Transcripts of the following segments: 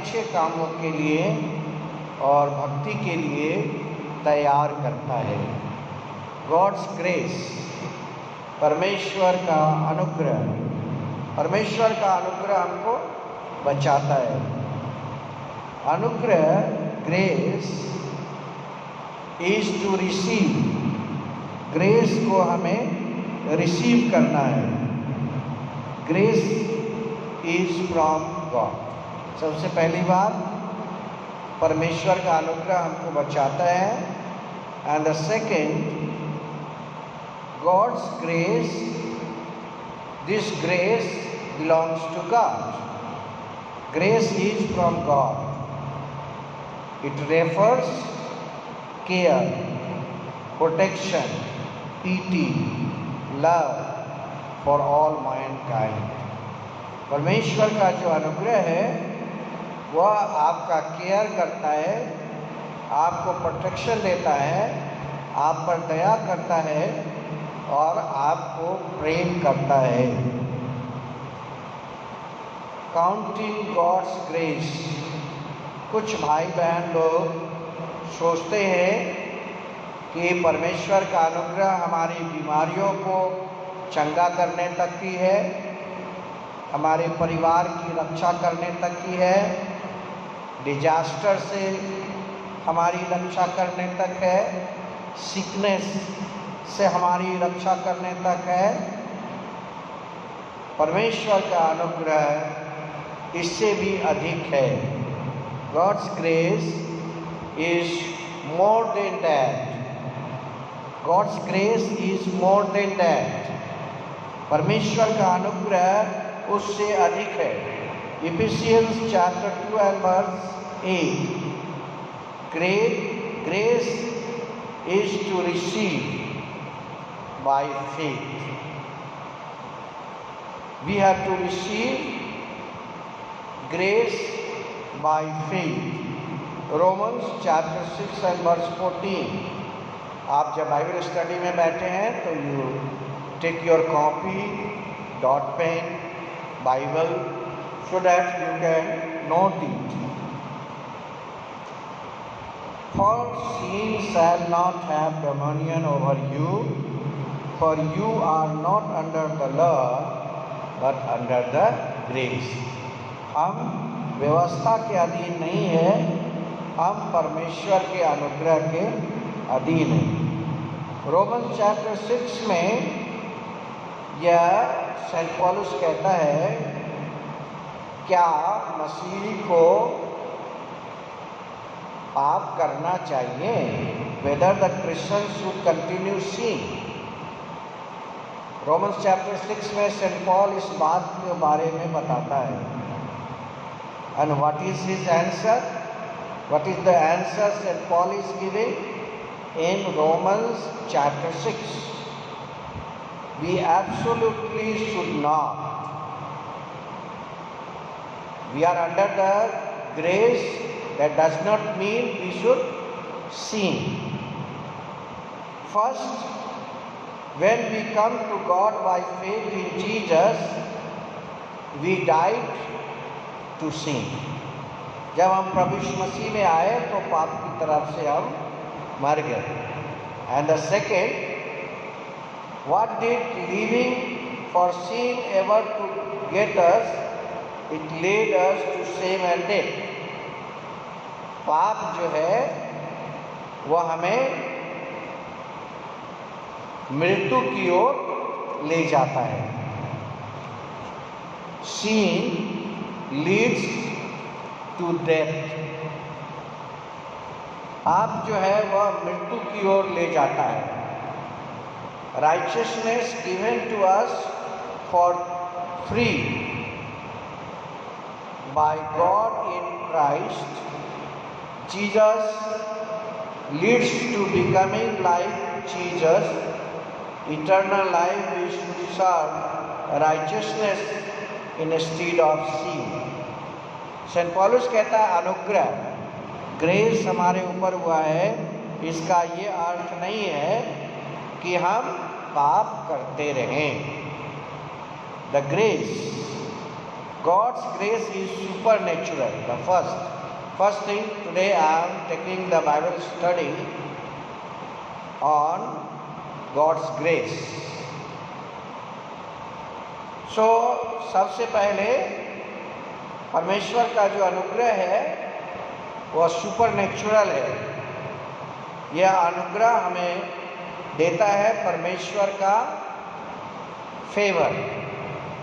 अच्छे कामों के लिए और भक्ति के लिए तैयार करता है। गॉड्स ग्रेस, परमेश्वर का अनुग्रह। परमेश्वर का अनुग्रह हमको बचाता है। अनुग्रह, grace is to receive, grace को हमें रिसीव करना है। Grace is from God. सबसे पहली बात, परमेश्वर का अनुग्रह हमको बचाता है। And the second, God's grace, this grace belongs to God. Grace is from God. It refers care, protection, pity, love for all mankind. परमेश्वर का जो अनुग्रह है वह आपका केयर करता है, आपको प्रोटेक्शन देता है, आप पर दया करता है और आपको प्रेम करता है। Counting God's grace. कुछ भाई बहन लोग सोचते हैं कि परमेश्वर का अनुग्रह हमारी बीमारियों को चंगा करने तक की है, हमारे परिवार की रक्षा करने तक की है, डिजास्टर से हमारी रक्षा करने तक है, सिकनेस से हमारी रक्षा करने तक है। परमेश्वर का अनुग्रह इससे भी अधिक है। God's grace is more than that. God's grace is more than that. परमेश्वर का अनुग्रह उससे अधिक है। Ephesians chapter 2 and verse 8. Grace is to receive by faith. We have to receive grace by faith. Romans chapter 6 and verse 14। आप जब Bible study में बैठे हैं तो you take your copy, dot pen, Bible, so that you can note it. For sin shall not have dominion over you, for you are not under the law but under the grace. हम व्यवस्था के अधीन नहीं है, हम परमेश्वर के अनुग्रह के अधीन हैं। रोमन्स चैप्टर 6 में यह सेंट पॉलुस कहता है, क्या मसीही को पाप करना चाहिए? Whether the Christian should continue sin। Romans chapter 6 में सेंट पॉल इस बात के बारे में बताता है। And what is his answer? What is the answer St. Paul is giving in Romans chapter 6? We absolutely should not. We are under the grace. That does not mean we should sin. First, when we come to God by faith in Jesus, we died to sin. जब हम प्रभु यीशु मसीह में आए तो पाप की तरफ से हम मर गए। And the second, what did living for sin ever to get us? It led us to shame and death. पाप जो है वह हमें मृत्यु की ओर ले जाता है। sin leads to death. पाप जो है वह मृत्यु की ओर ले जाता है। Righteousness given to us for free by God in Christ Jesus leads to becoming like Jesus, eternal life is to serve righteousness instead of sin। Saint Paulus कहता है अनुग्रह, ग्रेस हमारे ऊपर हुआ है, इसका ये अर्थ नहीं है कि हम पाप करते रहें। The grace, God's grace is supernatural. The first thing, today I am taking the Bible study on God's grace. So सबसे पहले परमेश्वर का जो अनुग्रह है वह सुपरनेचुरल है। यह अनुग्रह हमें देता है परमेश्वर का favour,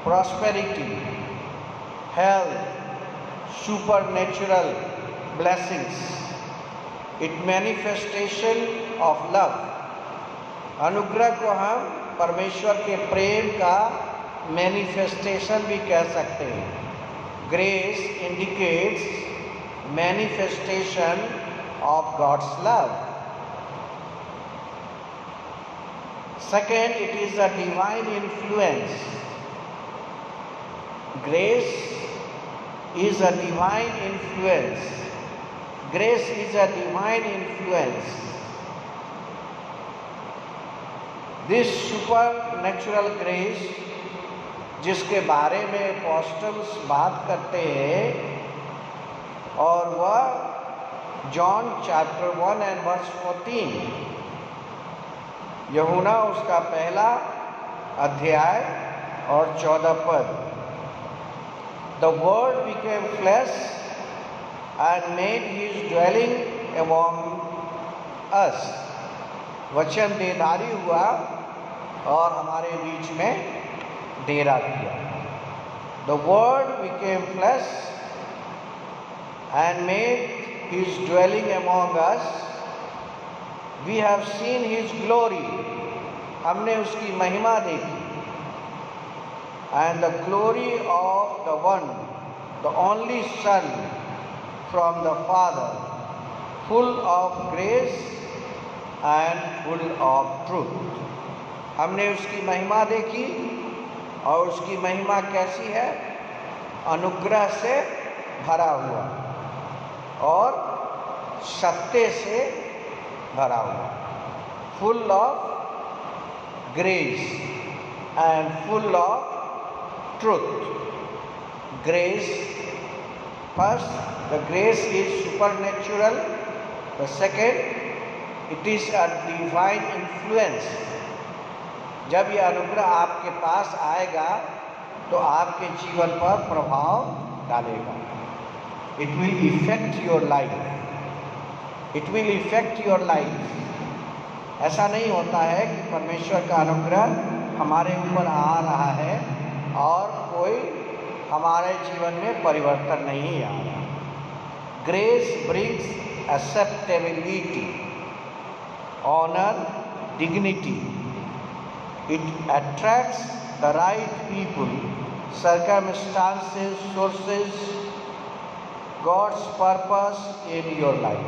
prosperity, health, supernatural blessings. It manifestation of love. अनुग्रह को हम परमेश्वर के प्रेम का मैनिफेस्टेशन भी कह सकते हैं। Grace indicates manifestation of God's love. Second, it is a divine influence. Grace is a divine influence. Grace is a divine influence. This supernatural grace जिसके बारे में अपोस्टल्स बात करते हैं और वह जॉन चैप्टर 1 एंड वर्स 14, यूहन्ना उसका पहला अध्याय और 14 पद। The word became flesh and made his dwelling among us. वचन देहधारी हुआ और हमारे बीच में डेरा किया। The word became flesh and made his dwelling among us. We have seen his glory. हमने उसकी महिमा देखी। And the glory of the one, the only Son from the Father, full of grace and full of truth. हमने उसकी महिमा देखी और उसकी महिमा कैसी है? अनुग्रह से भरा हुआ और सत्य से भरा हुआ। Full of grace and full of truth. Grace, first, the grace is supernatural. The second, it is a divine influence. जब यह अनुग्रह आपके पास आएगा तो आपके जीवन पर प्रभाव डालेगा। It will affect your life. It will affect your life. ऐसा नहीं होता है कि परमेश्वर का अनुग्रह हमारे ऊपर आ रहा है और कोई हमारे जीवन में परिवर्तन नहीं आ रहा। Grace brings acceptability, honor, dignity. It attracts the right people, circumstances, sources, God's purpose in your life.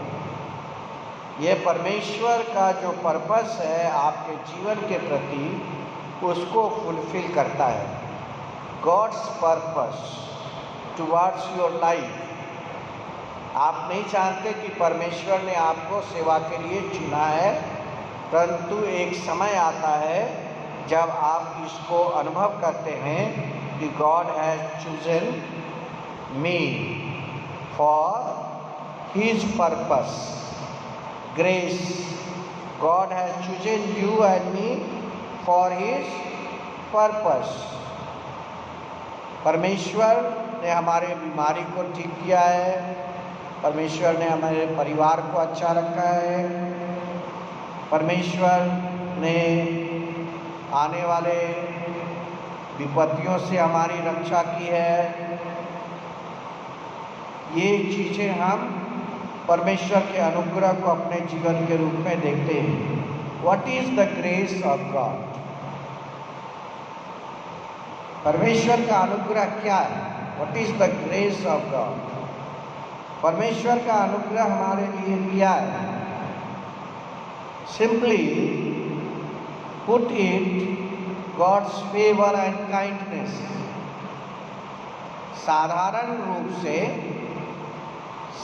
ये परमेश्वर का जो पर्पस है आपके जीवन के प्रति उसको फुलफिल करता है। God's purpose towards your life. आप नहीं जानते कि परमेश्वर ने आपको सेवा के लिए चुना है, परंतु एक समय आता है जब आप इसको अनुभव करते हैं कि God has chosen me for His purpose. Grace. God has chosen you and me for His purpose. परमेश्वर ने हमारे बीमारी को ठीक किया है, परमेश्वर ने हमारे परिवार को अच्छा रखा है, परमेश्वर ने आने वाले विपत्तियों से हमारी रक्षा की है। ये चीज़ें हम परमेश्वर के अनुग्रह को अपने जीवन के रूप में देखते हैं। What is the grace of God? परमेश्वर का अनुग्रह क्या है? What is the grace of God? परमेश्वर का अनुग्रह हमारे लिए क्या है? Simply put it, God's favor and kindness. साधारण रूप से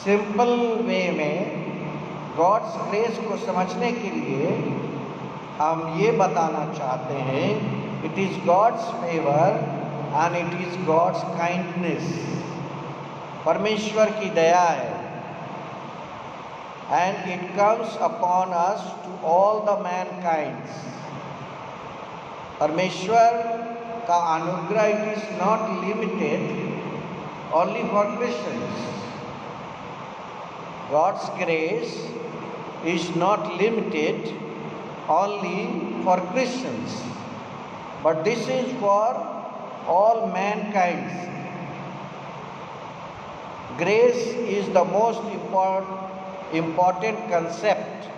सिंपल वे में गॉड्स ग्रेस को समझने के लिए हम ये बताना चाहते हैं, it is God's favour and it is God's kindness. परमेश्वर की दया है, and it comes upon us to all the mankind. परमेश्वर का अनुग्रह it is not limited only for Christians. God's grace is not limited only for Christians, but this is for all mankind. Grace is the most important concept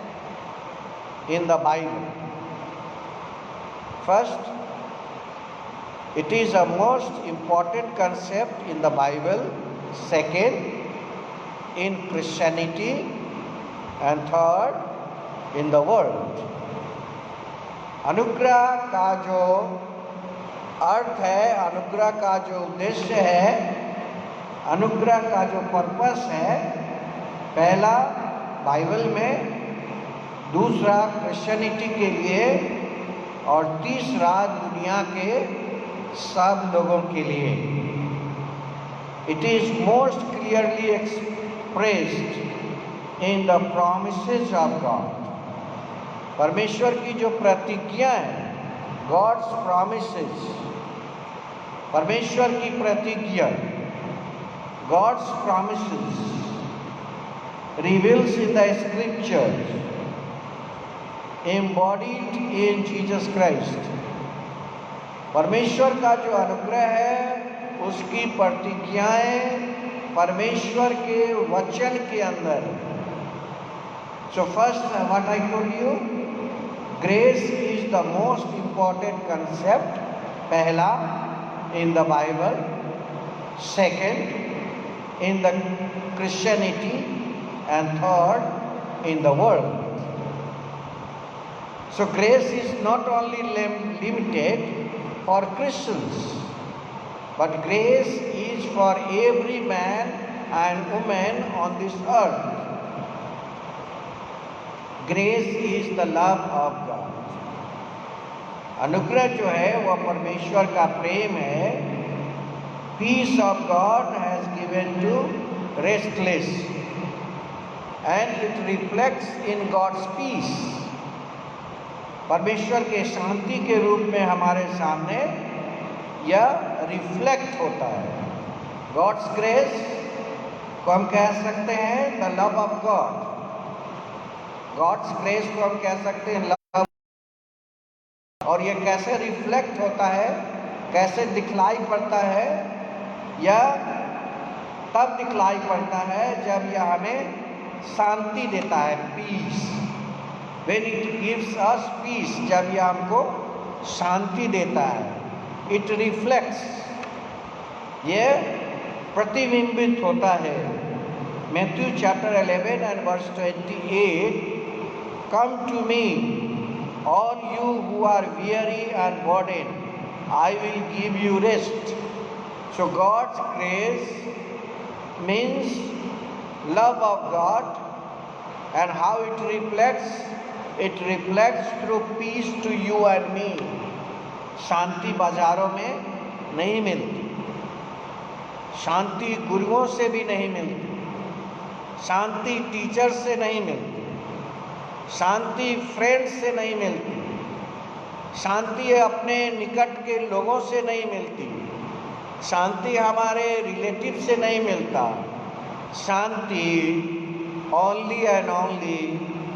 in the Bible. First, it is the most important concept in the Bible. Second, in Christianity. And third, in the world. अनुग्रह का जो अर्थ है, अनुग्रह का जो उद्देश्य है, अनुग्रह का जो पर्पस है, पहला बाइबल में, दूसरा क्रिश्चियनिटी के लिए और तीसरा दुनिया के सब लोगों के लिए. It is most clearly expressed in the promises of God. परमेश्वर की जो प्रतिज्ञा है, गॉड्स प्रॉमिसेस, परमेश्वर की प्रतिज्ञा, God's promises reveals in the scriptures embodied in Jesus Christ. परमेश्वर का जो अनुग्रह है, उसकी प्रतिज्ञाएं परमेश्वर के वचन के अंदर. So first, what I told you, grace is the most important concept, पहला in the Bible, second in the Christianity, and third in the world. So grace is not only limited for Christians, but grace is for every man and woman on this earth. Grace is the love of God. अनुग्रह जो है वह परमेश्वर का प्रेम है. Peace of God has given to restless, and it reflects in God's peace. परमेश्वर के शांति के रूप में हमारे सामने यह रिफ्लेक्ट होता है. God's grace को हम कह सकते हैं the love of God. God's grace को हम कह सकते हैं लव. और ये कैसे रिफ्लेक्ट होता है, कैसे दिखलाई पड़ता है? यह तब दिखलाई पड़ता है जब यह हमें शांति देता है, peace. When it gives us peace, जब यह हमको शांति देता है. इट रिफ्लेक्ट्स, ये प्रतिबिंबित होता है. Matthew chapter 11 and verse 28, Come to me, all you who are weary and burdened, I will give you rest. So God's grace means love of God, and how it reflects? It reflects through peace to you and me. शांति बाजारों में नहीं मिलती, शांति गुरुओं से भी नहीं मिलती, शांति teacher से नहीं मिलती, शांति फ्रेंड्स से नहीं मिलती, शांति अपने निकट के लोगों से नहीं मिलती, शांति हमारे रिलेटिव से नहीं मिलता. शांति only and only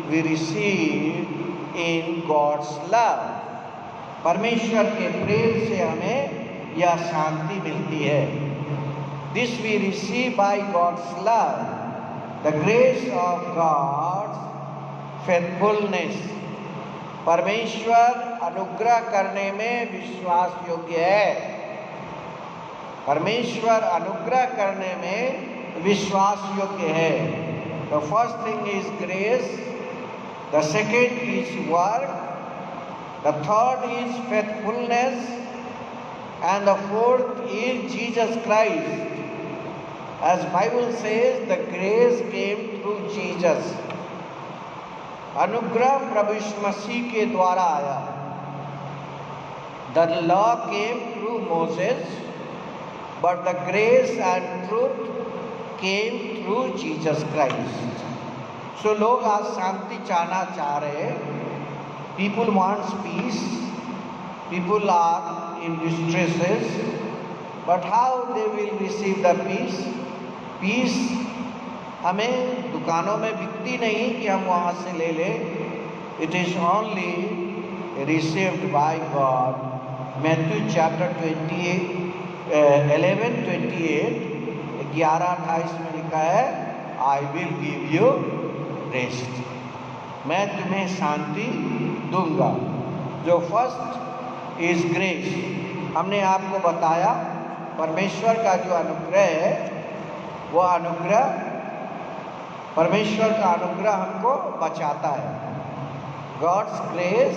we receive in God's love. परमेश्वर के प्रेम से हमें यह शांति मिलती है. This we receive by God's love, the grace of God's faithfulness. परमेश्वर अनुग्रह करने में विश्वास योग्य है. परमेश्वर अनुग्रह करने में विश्वास योग्य है. The first thing is grace, the second is work, the third is faithfulness, and the fourth is Jesus Christ. As Bible says, the grace came through Jesus. अनुग्रह प्रभु यीशु मसीह के द्वारा आया. The law came through Moses, but the grace and truth came through Jesus Christ. So लोग आज शांति चाहना चाह रहे हैं. People wants peace. People are in distresses. But how they will receive the peace? Peace हमें दुकानों में बिकती नहीं कि हम वहाँ से ले लें. It is only received by God. Matthew chapter 11:28 11:28 में लिखा है, I will give you rest. मैं तुम्हें शांति दूंगा. जो फर्स्ट इज ग्रेस. हमने आपको बताया परमेश्वर का जो अनुग्रह है, वो अनुग्रह, परमेश्वर का अनुग्रह हमको बचाता है. God's grace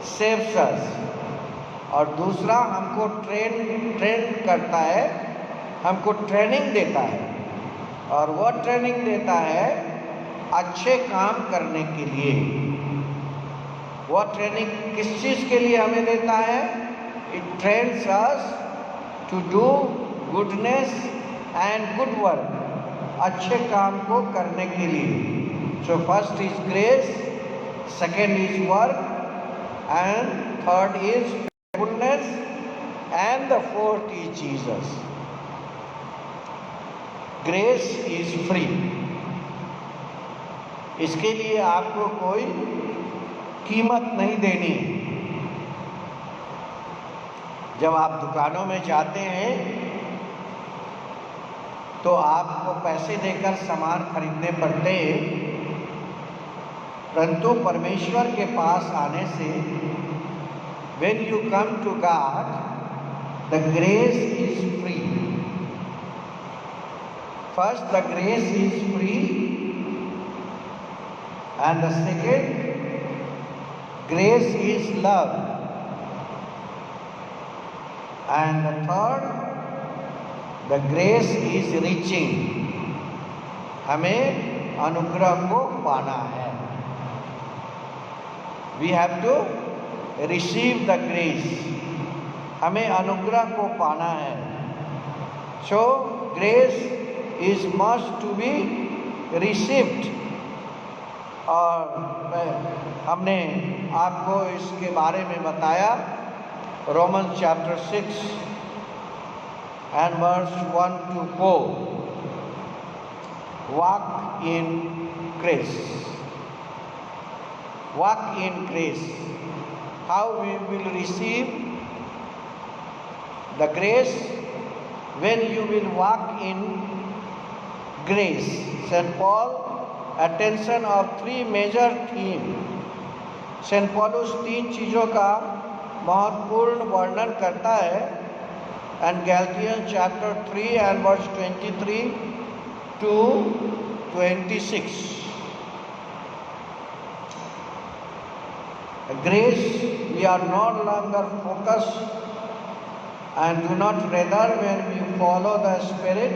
saves us. और दूसरा हमको ट्रेन करता है, हमको ट्रेनिंग देता है. और वो ट्रेनिंग देता है अच्छे काम करने के लिए. वो ट्रेनिंग किस चीज़ के लिए हमें देता है? It trains us to do goodness and good work. अच्छे काम को करने के लिए. So first is grace, second is work, and third is goodness, and the fourth is Jesus. Grace is free. इसके लिए आपको कोई कीमत नहीं देनी. जब आप दुकानों में जाते हैं तो आपको पैसे देकर सामान खरीदने पड़ते हैं, परंतु परमेश्वर के पास आने से when you come to God, the grace is free. First, the grace is free, and the second, grace is love, and the third, the grace is reaching. हमें अनुग्रह को पाना है. We have to receive the grace. हमें अनुग्रह को पाना है. So grace is must to be received. और हमने आपको इसके बारे में बताया Roman chapter 6 and verse 1 to 4. Walk in grace. Walk in grace. How we will receive the grace? When you will walk in grace. St. Paul attention of three major themes. St. Paulus तीन चीज़ों का महत्वपूर्ण वर्णन करता है. And Galatians chapter 3 and verse 23 to 26. Grace, we are no longer focused and do not rather when we follow the Spirit.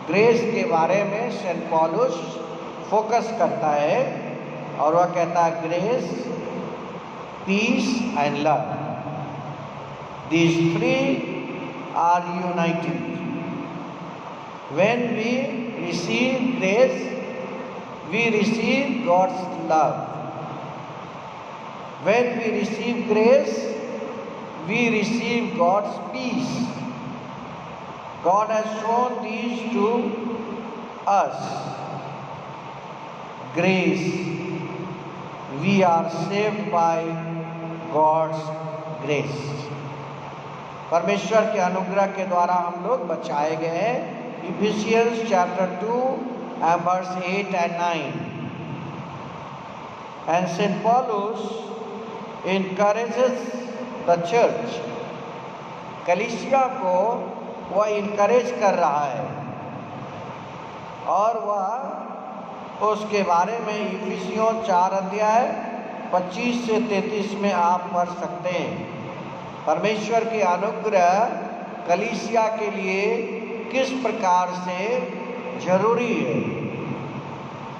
Grace के बारे में सेंट पॉलुस फोकस करता है और वह कहता है grace, peace and love. These three are united. When we receive grace, we receive God's love. When we receive grace, we receive God's peace. God has shown these to us. Grace. We are saved by God's grace. परमेश्वर के अनुग्रह के द्वारा हम लोग बचाए गए हैं. Efficiency chapter 2 and verse 8 and 9. And St. Paulus encourages the church. कलीसिया को वह इनकरेज कर रहा है और वह उसके बारे में इफिसियों 4 अध्याय 25 से 33 में आप पढ़ सकते हैं. परमेश्वर के अनुग्रह कलीसिया के लिए किस प्रकार से जरूरी है.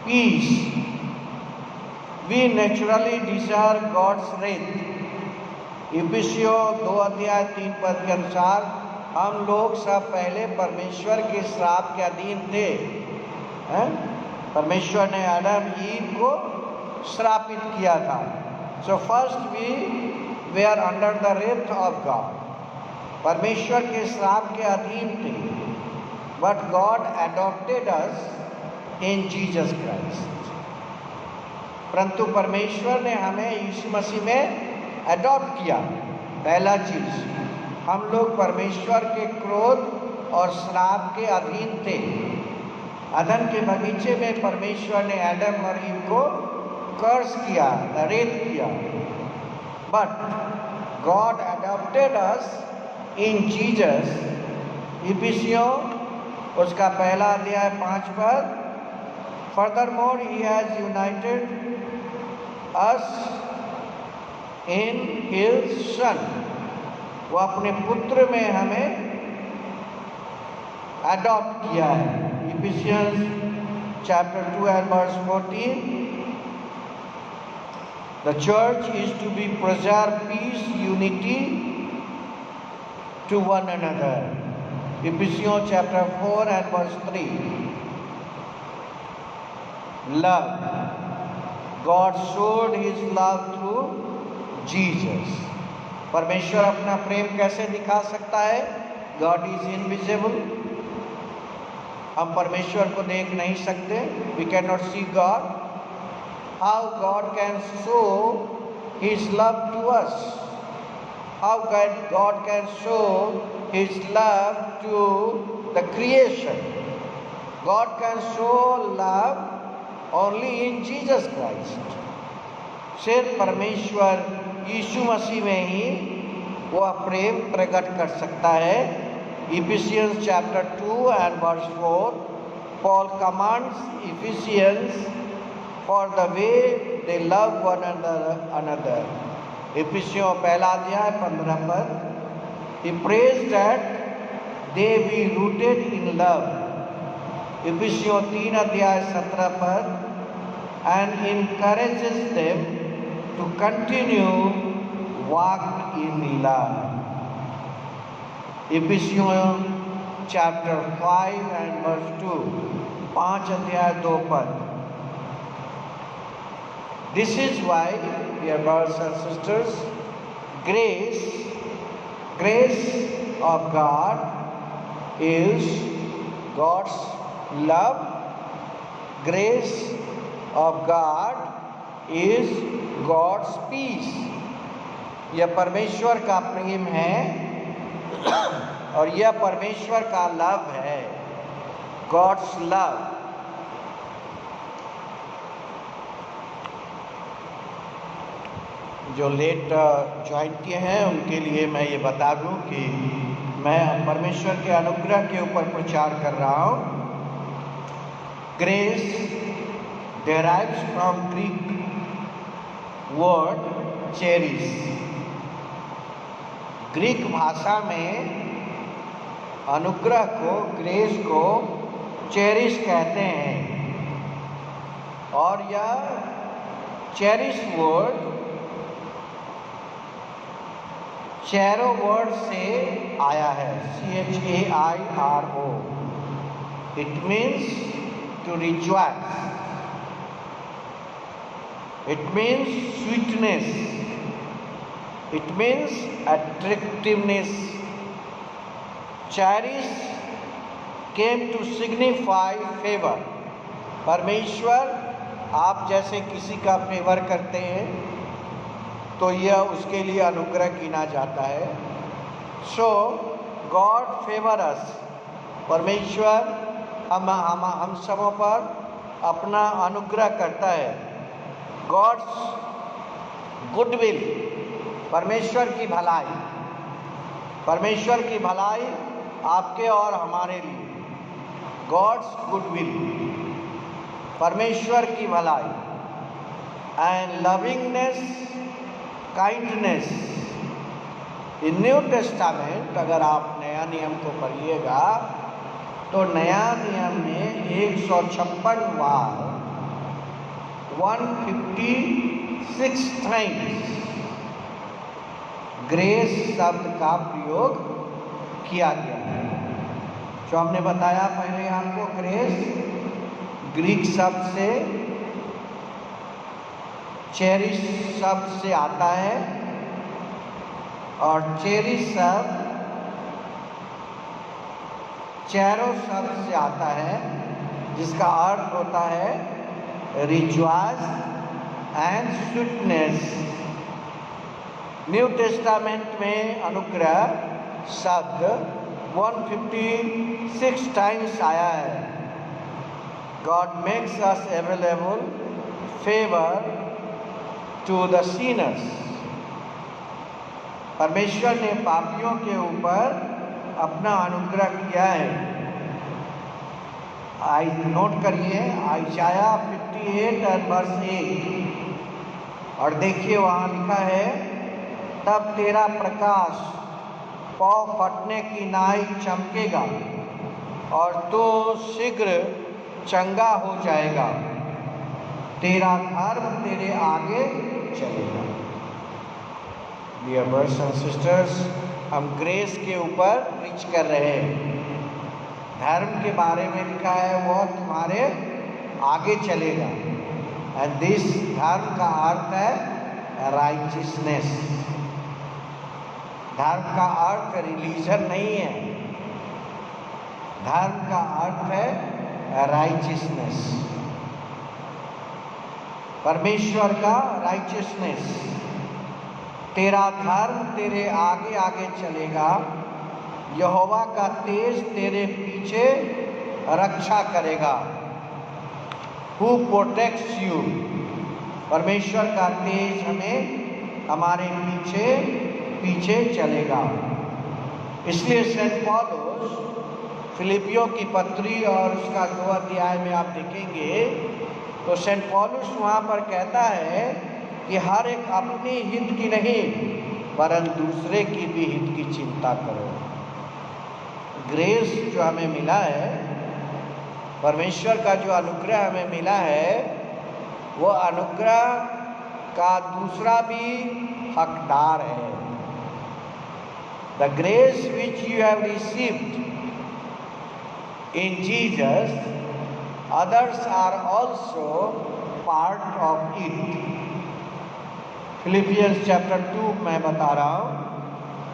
Peace. We naturally desire God's wrath. इफिसियों 2 अध्याय 3 पद के अनुसार हम लोग सब पहले परमेश्वर के श्राप के अधीन थे, हैं? परमेश्वर ने आदम ईव को श्रापित किया था। So first we are under the wrath of God, परमेश्वर के श्राप के अधीन थे। But God adopted us in Jesus Christ, परंतु परमेश्वर ने हमें यीशु मसीह में अडॉप्ट किया। पहला चीज, हम लोग परमेश्वर के क्रोध और श्राप के अधीन थे। अदन के बगीचे में परमेश्वर ने आदम और ईव को कर्स किया, नरेट किया। But God adopted us in Jesus, इफिसियों उसका पहला अध्याय 5 पद। Furthermore he has united us in his son, वो अपने पुत्र में हमें अडॉप्ट किया है। Ephesians chapter 2 and verse 14, the church is to be preserve peace, unity to one another. Ephesians chapter 4 and verse 3. Love. God showed his love through Jesus. परमेश्वर अपना प्रेम कैसे दिखा सकता है? God is invisible. हम परमेश्वर को देख नहीं सकते। We cannot see God. How God can show his love to us? How God can show his love to the creation? God can show love only in Jesus Christ. सिर्फ परमेश्वर यीशु मसीह में ही वह प्रेम प्रकट कर सकता है। Ephesians chapter 2 and verse 4, Paul commands Ephesians for the way they love one another. इफिसियों पहला अध्याय 15 पर। He prays that they be rooted in love. इफिसियों 3 अध्याय 17 पर। And encourages them to continue walk in love. इफिसियों chapter 5 and verse 2, 5 अध्याय 2 पद। This is why, dear brothers and sisters, grace of God is God's love. Grace of God is God's peace. यह परमेश्वर का प्रेम है और यह परमेश्वर का लव है, God's love. जो लेट ज्वाइन किए हैं उनके लिए मैं ये बता दूं कि मैं परमेश्वर के अनुग्रह के ऊपर प्रचार कर रहा हूँ। Grace derives from Greek word charis. Greek भाषा में अनुग्रह को, ग्रेस को चेरिस कहते हैं और यह चेरिस वर्ड चैरो वर्ड से आया है, CHAIRO. It means to rejoice. It means sweetness. It means attractiveness. Charis came to signify favor. परमेश्वर आप जैसे किसी का फेवर करते हैं तो यह उसके लिए अनुग्रह गिना जाता है। सो गॉड फेवर अस, परमेश्वर हम सबों पर अपना अनुग्रह करता है। गॉड्स गुडविल, परमेश्वर की भलाई, परमेश्वर की भलाई आपके और हमारे लिए। गॉड्स गुडविल, परमेश्वर की भलाई। And lovingness, kindness. In New Testament अगर आप नया नियम को पढ़िएगा तो नया नियम में 156 बार 156 टाइम्स ग्रेस शब्द का प्रयोग किया गया है। जो हमने बताया पहले आपको, ग्रेस ग्रीक शब्द से, चेरिश शब्द से आता है, और चेरिश शब्द चेरो शब्द से आता है, जिसका अर्थ होता है rejoice and sweetness. New testament में अनुग्रह शब्द 156 टाइम्स आया है। God makes us available favor to the sinners. परमेश्वर ने पापियों के ऊपर अपना अनुग्रह किया है। नोट करिए आइशाया 58 और वर्ष 1, और देखिए वहाँ लिखा है, तब तेरा प्रकाश पौ फटने की नाई चमकेगा और तो शीघ्र चंगा हो जाएगा, तेरा धर्म तेरे आगे चलेगा। डियर ब्रदर्स एंड सिस्टर्स, हम ग्रेस के ऊपर प्रीच कर रहे हैं। धर्म के बारे में लिखा है वह तुम्हारे आगे चलेगा, एंड दिस धर्म का अर्थ है राइचियसनेस। धर्म का अर्थ रिलीजन नहीं है, धर्म का अर्थ है राइचियसनेस, परमेश्वर का राइचियसनेस। तेरा धर्म तेरे आगे आगे चलेगा, यहोवा का तेज तेरे पीछे रक्षा करेगा। हु प्रोटेक्ट्स यू, परमेश्वर का तेज हमें हमारे पीछे चलेगा। इसलिए सेंट पौलुस फिलिपियों की पत्री और उसका 2 अध्याय में आप देखेंगे तो सेंट पौलुस वहाँ पर कहता है कि हर एक अपनी हित की नहीं वरन दूसरे की भी हित की चिंता करो। ग्रेस जो हमें मिला है, परमेश्वर का जो अनुग्रह हमें मिला है, वो अनुग्रह का दूसरा भी हकदार है। The grace which you have received in Jesus, others are also part of it. Philippians chapter 2 मैं बता रहा हूँ,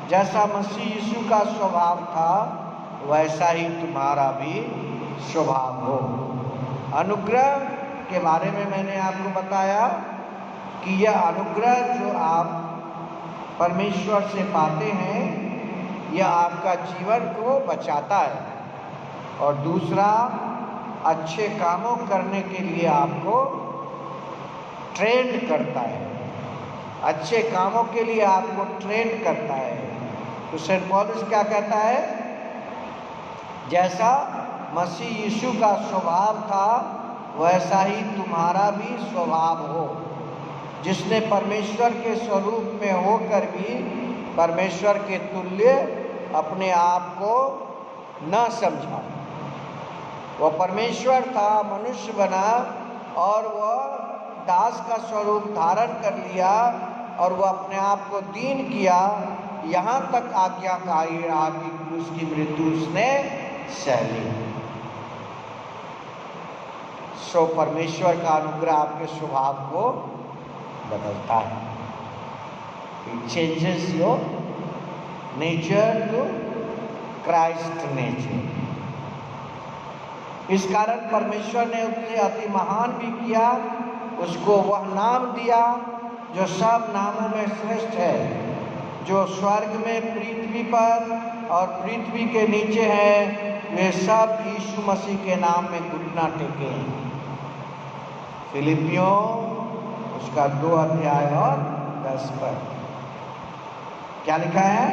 जैसा मसीह यीशु का स्वभाव था वैसा ही तुम्हारा भी स्वभाव हो। अनुग्रह के बारे में मैंने आपको बताया कि यह अनुग्रह जो आप परमेश्वर से पाते हैं, यह आपका जीवन को बचाता है, और दूसरा अच्छे कामों करने के लिए आपको ट्रेंड करता है, अच्छे कामों के लिए आपको ट्रेंड करता है। तो सेंट पौलुस क्या कहता है, जैसा मसीह यीशु का स्वभाव था वैसा ही तुम्हारा भी स्वभाव हो। जिसने परमेश्वर के स्वरूप में होकर भी परमेश्वर के तुल्य अपने आप को न समझा। वह परमेश्वर था, मनुष्य बना और वह दास का स्वरूप धारण कर लिया और वह अपने आप को दीन किया, यहाँ तक आज्ञाकारी रहा कि क्रूस की मृत्यु उसने सह ली। सो परमेश्वर का अनुग्रह आपके स्वभाव को बदलता है। It changes your nature to Christ nature. इस कारण परमेश्वर ने उसे अति महान भी किया, उसको वह नाम दिया जो सब नामों में श्रेष्ठ है, जो स्वर्ग में, पृथ्वी पर और पृथ्वी के नीचे है, वे सब यीशु मसीह के नाम में घुटना टेके। फिलिपियों उसका 2 अध्याय और 10 पर क्या लिखा है,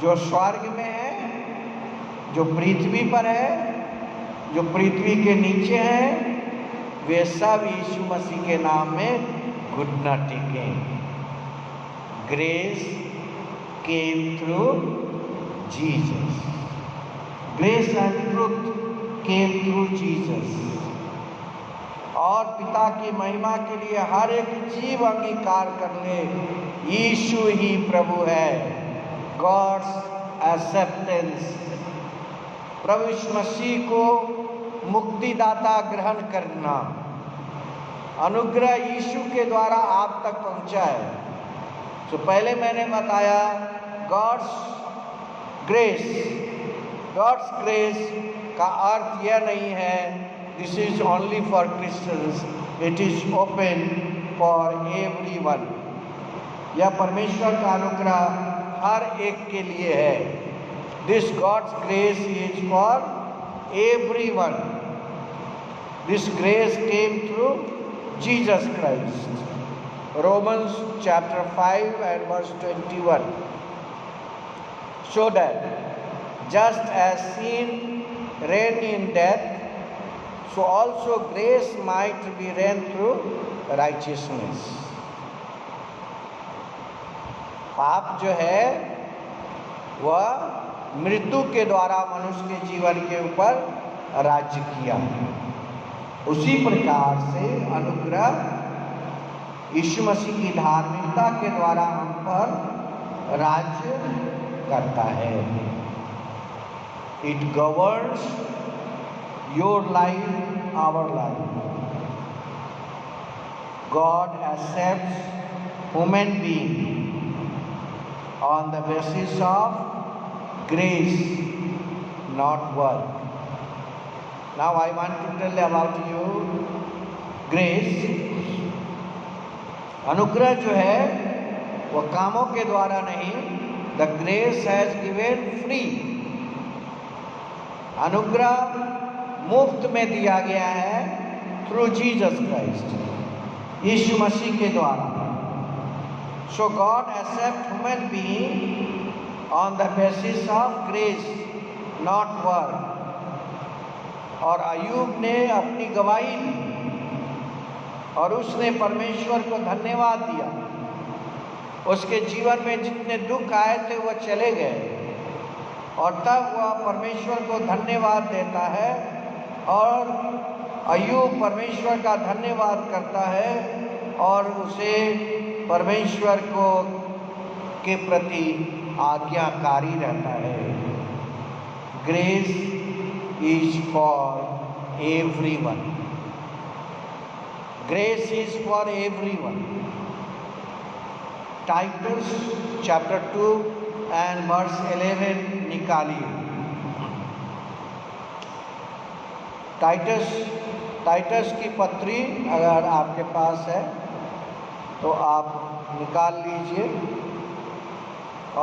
जो स्वर्ग में है, जो पृथ्वी पर है, जो पृथ्वी के नीचे है, वे सब यीशु मसीह के नाम में घुटना टेके। Grace came through Jesus, grace and truth came through Jesus. और पिता की महिमा के लिए हर एक जीव अंगीकार कर ले, यीशु ही प्रभु है। God's acceptance. प्रभु यीशु मसीह को मुक्तिदाता ग्रहण करना, अनुग्रह यीशु के द्वारा आप तक पहुंचा है। तो पहले मैंने बताया गॉड्स ग्रेस का अर्थ यह नहीं है this is only for Christians, it is open for everyone. यह परमेश्वर का अनुग्रह हर एक के लिए है। This God's grace is for everyone. This grace came through Jesus Christ. Romans chapter 5 and verse 21. So that just as sin reigned in death, so also grace might be reigned through righteousness. पाप जो है वह मृत्यु के द्वारा मनुष्य के जीवन के ऊपर राज्य किया। उसी प्रकार से अनुग्रह यीशु मसीह की धार्मिकता के द्वारा हम पर राज्य करता है। It governs your life, our life. God accepts human being on the basis of grace, not work. Now I want to tell about you grace. अनुग्रह जो है वह कामों के द्वारा नहीं, the grace has given free. अनुग्रह मुफ्त में दिया गया है थ्रू जीसस क्राइस्ट, यीशु मसीह के द्वारा। So God accept human being on the basis of grace, not work. और अय्यूब ने अपनी गवाही दी और उसने परमेश्वर को धन्यवाद दिया। उसके जीवन में जितने दुख आए थे वह चले गए और तब वह परमेश्वर को धन्यवाद देता है और अय्यूब परमेश्वर का धन्यवाद करता है और उसे परमेश्वर को के प्रति आज्ञाकारी रहता है। Grace is for everyone. Grace is for everyone. Titus chapter 2 and verse 11 निकालिए। टाइटस की पत्री अगर आपके पास है तो आप निकाल लीजिए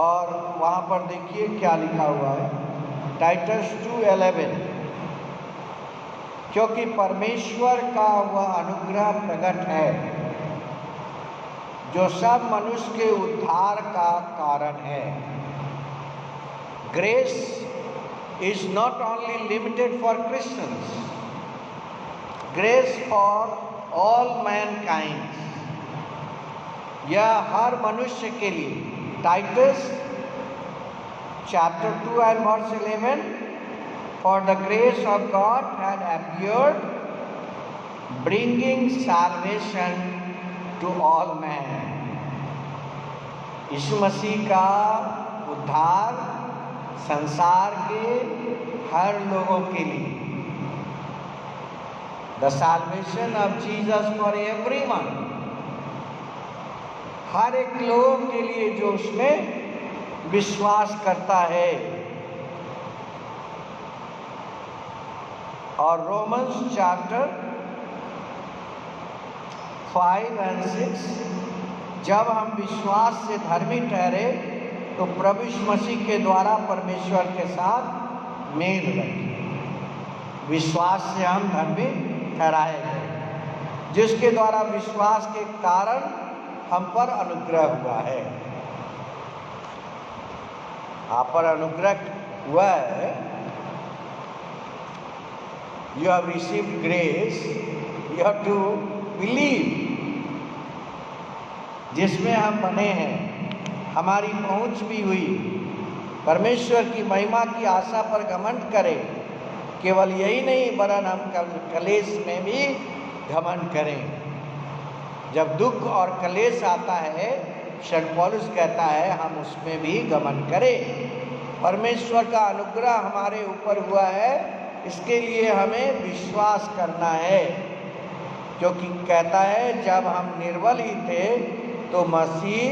और वहाँ पर देखिए क्या लिखा हुआ है। टाइटस 2:11। क्योंकि परमेश्वर का वह अनुग्रह प्रकट है जो सब मनुष्य के उद्धार का कारण है। Grace is not only limited for Christians, grace for all mankind. यह हर मनुष्य के लिए। Titus chapter 2 and verse 11, for the grace of God had appeared, bringing salvation to all men. यीशु मसीह का उद्धार संसार के हर लोगों के लिए। The salvation of Jesus for everyone. हर एक लोग के लिए जो उसमें विश्वास करता है। और रोमन्स चैप्टर 5 and 6, जब हम विश्वास से धर्मी ठहरे तो प्रभु यीशु मसीह के द्वारा परमेश्वर के साथ मेल रखे। विश्वास से हम धर्मी ठहराए गए, जिसके द्वारा विश्वास के कारण हम पर अनुग्रह हुआ है। आप पर अनुग्रह हुआ है। You have received grace, you have to believe। जिसमें हम बने हैं, हमारी पहुंच भी हुई। परमेश्वर की महिमा की आशा पर घमंड करें। केवल यही नहीं वरन हम कलेश में भी घमंड करें। जब दुख और कलेश आता है सेंट पौलुस कहता है हम उसमें भी गमन करें। परमेश्वर का अनुग्रह हमारे ऊपर हुआ है, इसके लिए हमें विश्वास करना है, क्योंकि कहता है जब हम निर्बल ही थे तो मसीह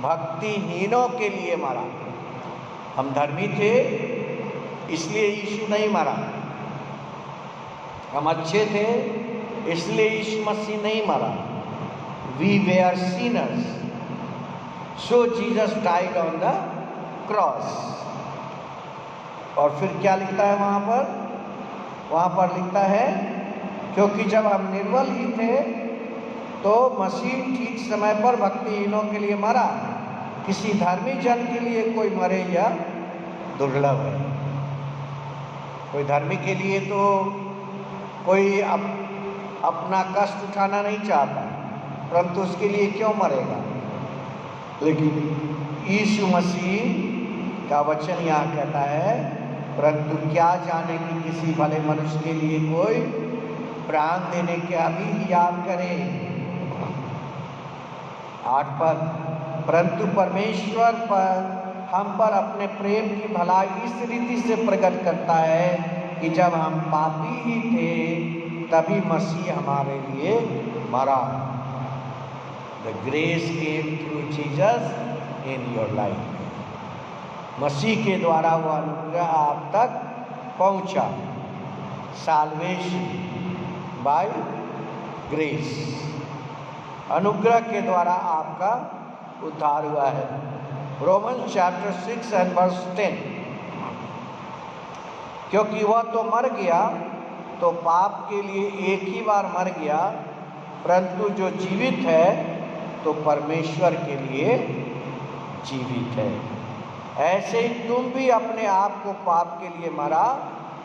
भक्तिहीनों के लिए मरा। हम धर्मी थे इसलिए यीशु नहीं मरा, हम अच्छे थे इसलिए यीशु मसीह नहीं मरा। We were sinners, so Jesus died on the cross। और फिर क्या लिखता है वहाँ पर लिखता है क्योंकि जब हम निर्बल ही थे तो मसीह ठीक समय पर भक्तिहीनों के लिए मरा। किसी धर्मी जन के लिए कोई मरे यह दुर्लभ है। कोई धर्मी के लिए तो कोई अपना कष्ट उठाना नहीं चाहता, परंतु उसके लिए क्यों मरेगा। लेकिन यीशु मसीह का वचन यहाँ कहता है परंतु क्या जाने कि किसी भले मनुष्य के लिए कोई प्राण देने का भी याद करे। 8 पर परंतु परमेश्वर पर हम पर अपने प्रेम की भलाई इस रीति से प्रकट करता है कि जब हम पापी ही थे तभी मसीह हमारे लिए मरा। The grace came through Jesus in your life। मसीह के द्वारा वह अनुग्रह आप तक पहुंचा। Salvation by grace, अनुग्रह के द्वारा आपका उद्धार हुआ है। Romans chapter 6 and verse 10। क्योंकि वह तो मर गया तो पाप के लिए एक ही बार मर गया, परंतु जो जीवित है तो परमेश्वर के लिए जीवित है। ऐसे ही तुम भी अपने आप को पाप के लिए मरा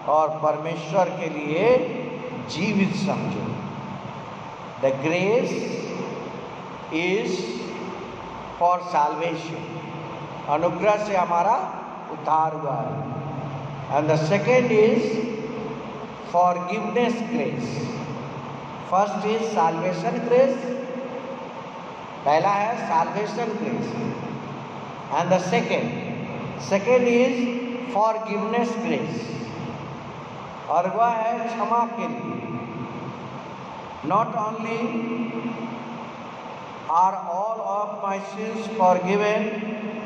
और परमेश्वर के लिए जीवित समझो। The grace is for salvation, अनुग्रह से हमारा उद्धार हुआ है। And the second is forgiveness grace. First is salvation grace, पहला है salvation grace, and the second is forgiveness grace, और वह है क्षमा के लिए। Not only are all of my sins forgiven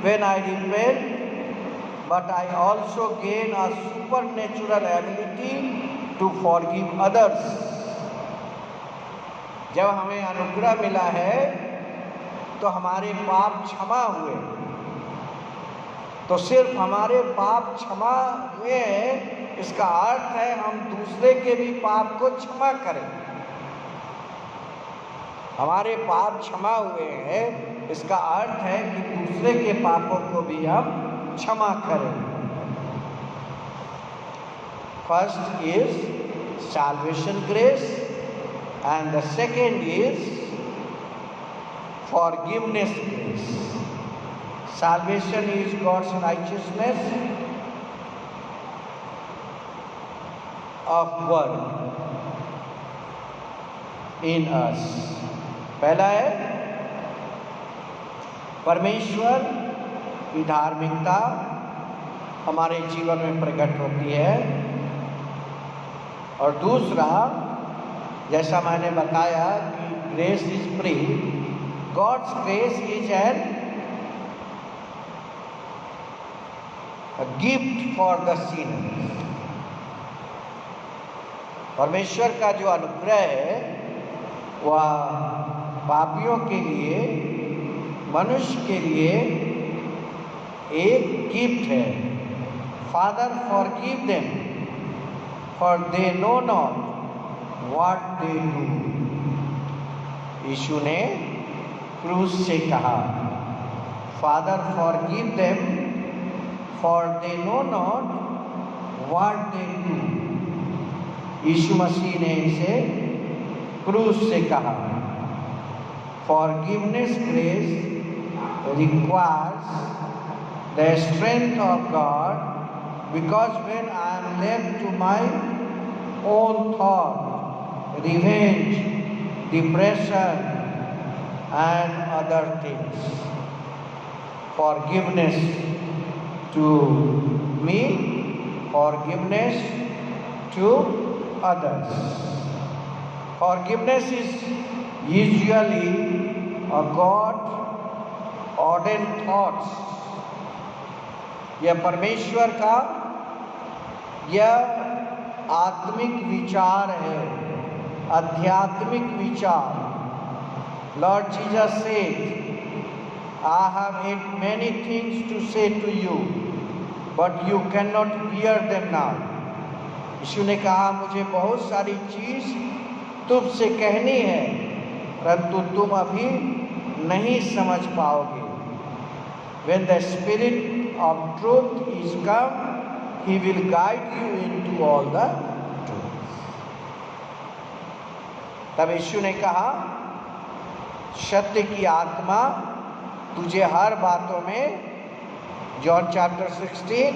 when I repent, but I also gain a supernatural ability to forgive others। जब हमें अनुग्रह मिला है तो हमारे पाप क्षमा हुए, तो सिर्फ हमारे पाप क्षमा हुए हैं इसका अर्थ है हम दूसरे के भी पाप को क्षमा करें। हमारे पाप क्षमा हुए हैं इसका अर्थ है कि दूसरे के पापों को भी हम क्षमा करें। First is salvation grace and the second is forgiveness grace. Salvation is God's righteousness of work in us. पहला है परमेश्वर की धार्मिकता हमारे जीवन में प्रकट होती है, और दूसरा जैसा मैंने बताया कि grace is free, God's grace is an gift for the sinner. परमेश्वर का जो अनुग्रह है वह पापियों के लिए, मनुष्य के लिए एक गिफ्ट है। Father forgive them for they know not what they do. यीशु ने क्रूस से कहा father forgive them for they know not what they do. यीशु मसीह ने इसे क्रूस से कहा। Forgiveness grace requires the strength of God, because when I am left to my own thought, revenge, depression, and other things. Forgiveness to me, forgiveness to others. Forgiveness is usually a God ordained thoughts. यह परमेश्वर का यह आत्मिक विचार है, आध्यात्मिक विचार. Lord Jesus said, I have had many things to say to you, but you cannot hear them now. यीशु ने कहा, मुझे बहुत सारी चीज तुमसे कहनी है, परंतु तुम अभी नहीं समझ पाओगे. When the Spirit of truth is come, He will guide you into all the truth. तब यीशु ने कहा, सत्य की आत्मा तुझे हर बातों में, जॉन चैप्टर 16,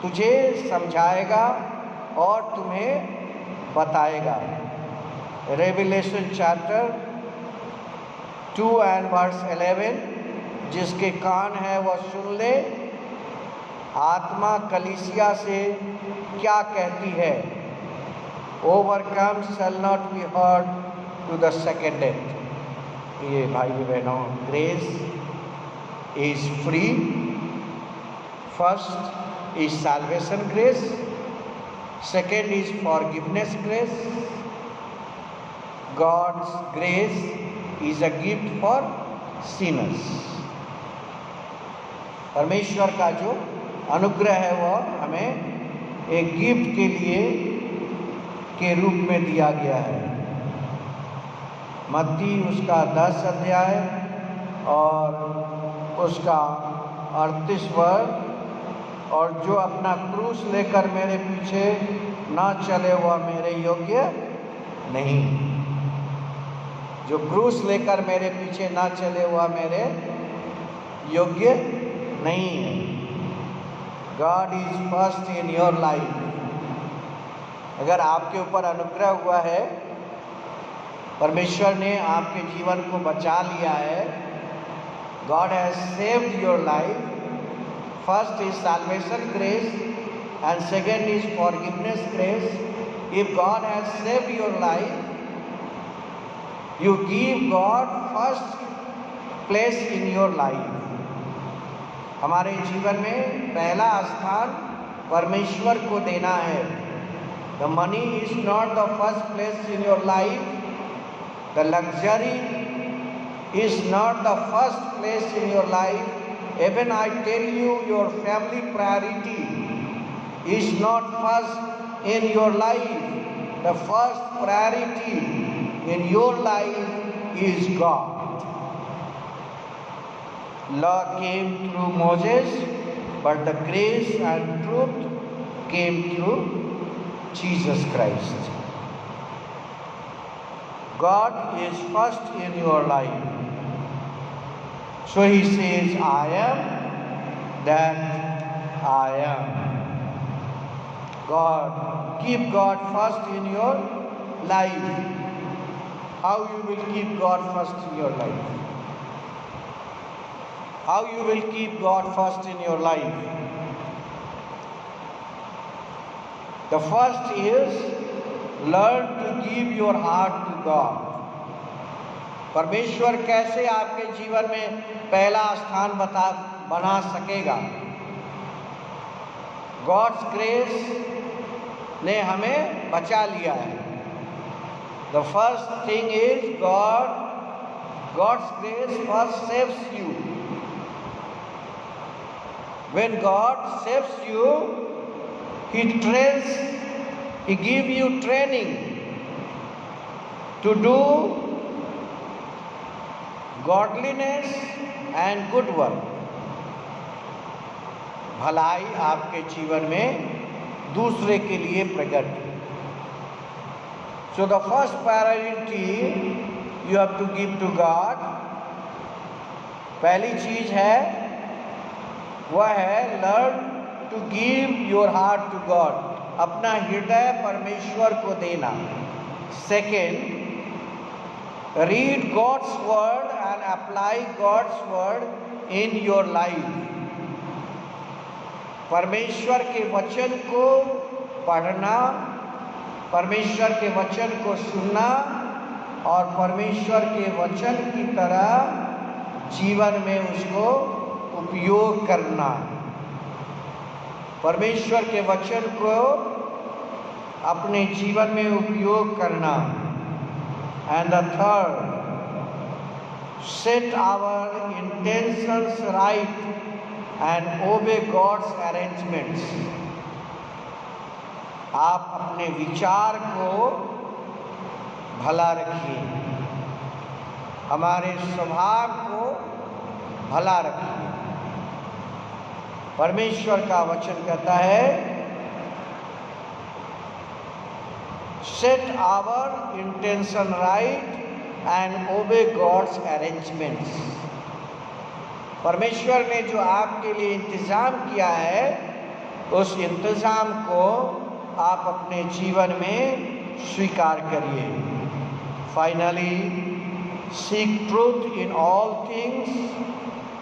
तुझे समझाएगा और तुम्हें बताएगा. रेवलेशन चैप्टर 2 and verse 11, जिसके कान है वह सुन ले. आत्मा कलीसिया से क्या कहती है? Overcome shall not be hurt to the second death. ये भाई बहनों, grace is free. First is salvation grace, second is forgiveness grace. God's grace is a gift for sinners. परमेश्वर का जो अनुग्रह है वह हमें एक गिफ्ट के लिए के रूप में दिया गया है. मत्ती उसका 10 अध्याय और उसका 38 वर्ष. और जो अपना क्रूस लेकर मेरे पीछे ना चले वह मेरे योग्य नहीं. जो क्रूस लेकर मेरे पीछे ना चले वह मेरे योग्य नहीं है. God is first in your life. अगर आपके ऊपर अनुग्रह हुआ है, परमेश्वर ने आपके जीवन को बचा लिया है, God has saved your life. First is salvation grace and second is forgiveness grace. If God has saved your life, you give God first place in your life. हमारे जीवन में पहला स्थान परमेश्वर को देना है. The money is not the first place in your life. The luxury is not the first place in your life. Even I tell you, your family priority is not first in your life. The first priority in your life is God. Law came through Moses, but the grace and truth came through Jesus Christ. God is first in your life. So He says, I am that I am. God, keep God first in your life. How you will keep God first in your life? How you will keep God first in your life? The first is learn to give your heart to God. परमेश्वर कैसे आपके जीवन में पहला स्थान बना सकेगा? God's grace ने हमें बचा लिया है. The first thing is God's grace first saves you. When God saves you, He gives you training to do godliness and good work. भलाई आपके जीवन में दूसरे के लिए प्रकट. So the first priority you have to give to God. पहली चीज है वह है learn to give your heart to God. अपना हृदय परमेश्वर को देना. Second, Read God's word and apply God's word in your life. परमेश्वर के वचन को पढ़ना, परमेश्वर के वचन को सुनना और परमेश्वर के वचन की तरह जीवन में उसको उपयोग करना। परमेश्वर के वचन को अपने जीवन में उपयोग करना। And the third, set our intentions right and obey God's arrangements. आप अपने विचार को भला रखिए, हमारे स्वभाव को भला रखिए। परमेश्वर का वचन कहता है, set our intention right and obey God's arrangements. परमेश्वर ने जो आपके लिए इंतज़ाम किया है, उस इंतज़ाम को आप अपने जीवन में स्वीकार करिए। Finally, seek truth in all things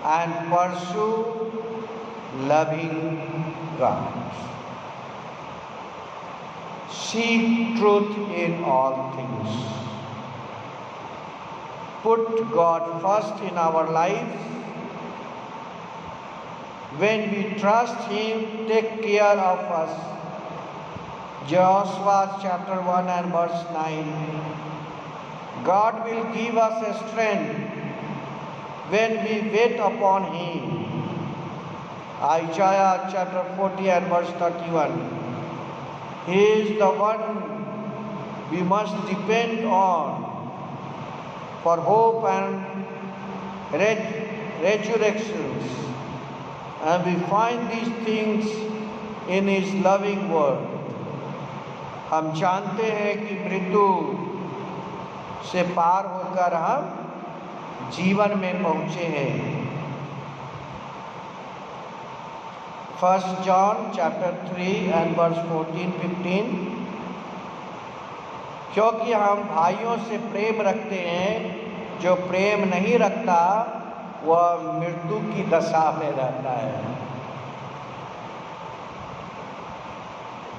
and pursue loving God. Seek truth in all things. Put God first in our lives. When we trust Him, take care of us. Joshua chapter 1 and verse 9. God will give us a strength when we wait upon Him. Isaiah chapter 40 and verse 31. He is the one we must depend on for hope and resurrections. And we find these things in His loving word. हम जानते हैं कि मृत्यु से पार होकर हम जीवन में पहुँचे हैं। 1 John chapter 3 and verse 14-15। क्योंकि हम भाइयों से प्रेम रखते हैं, जो प्रेम नहीं रखता वह मृत्यु की दशा में रहता है।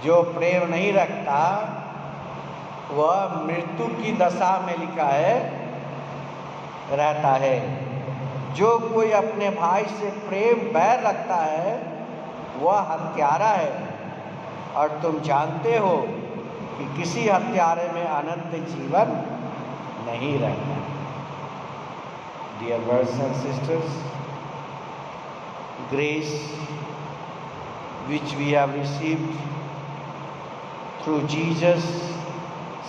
जो प्रेम नहीं रखता वह मृत्यु की दशा में लिखा है रहता है। जो कोई अपने भाई से प्रेम बैर रखता है वह हत्यारा है, और तुम जानते हो कि किसी हत्यारे में अनंत जीवन नहीं रहता। Dear brothers and sisters, grace which we have received through Jesus,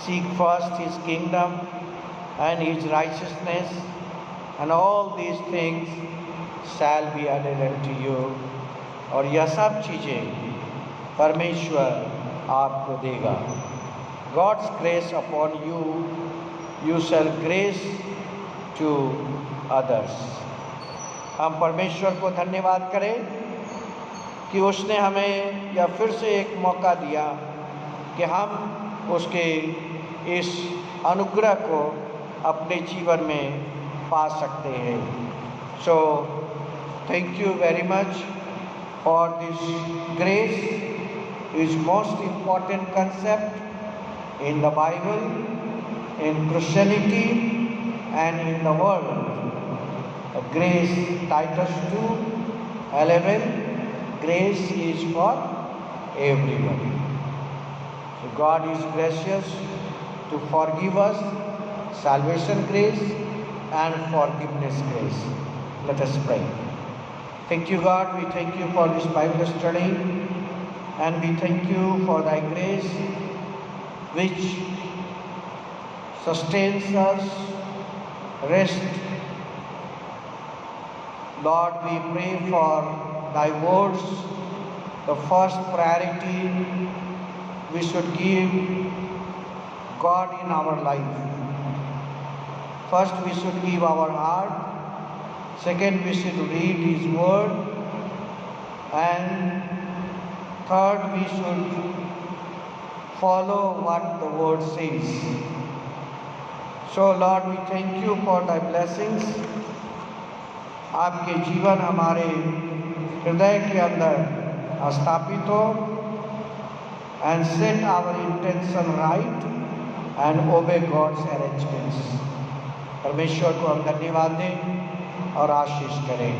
seek first His kingdom and His righteousness, and all these things shall be added unto you. और यह सब चीज़ें परमेश्वर आपको देगा। God's grace upon you, you shall grace to others. हम परमेश्वर को धन्यवाद करें कि उसने हमें यह फिर से एक मौका दिया कि हम उसके इस अनुग्रह को अपने जीवन में पा सकते हैं। So, thank you very much for this grace. Is most important concept in the Bible, in Christianity and in the world. Grace, Titus 2:11, grace is for everyone. So God is gracious to forgive us, salvation grace and forgiveness grace. Let us pray. Thank you, God. We thank you for this Bible study, and we thank you for Thy grace which sustains us, rest. Lord, we pray for Thy words. The first priority we should give God in our life. First, we should give our heart. Second, we should read His word. And third, we should follow what the word says. So Lord, we thank you for thy blessings. आपके जीवन हमारे हृदय के अंदर स्थापित हो, and set our intention right and obey God's arrangements. परमेश्वर को हम धन्यवाद दें और आशीष करें,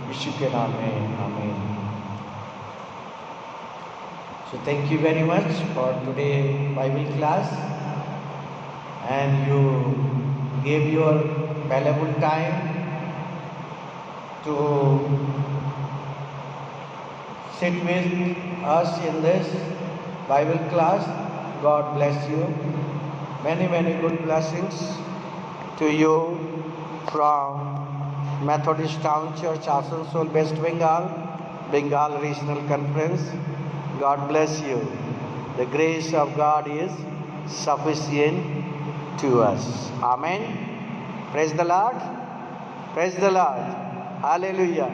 यीशु के नाम में आमीन. So thank you very much for today Bible class, and you gave your valuable time to sit with us in this Bible class. God bless you. Many, many good blessings to you from Methodist Town Church, Asansol, West Bengal, Bengal Regional Conference. God bless you. The grace of God is sufficient to us. Amen. Praise the Lord. Praise the Lord. Hallelujah.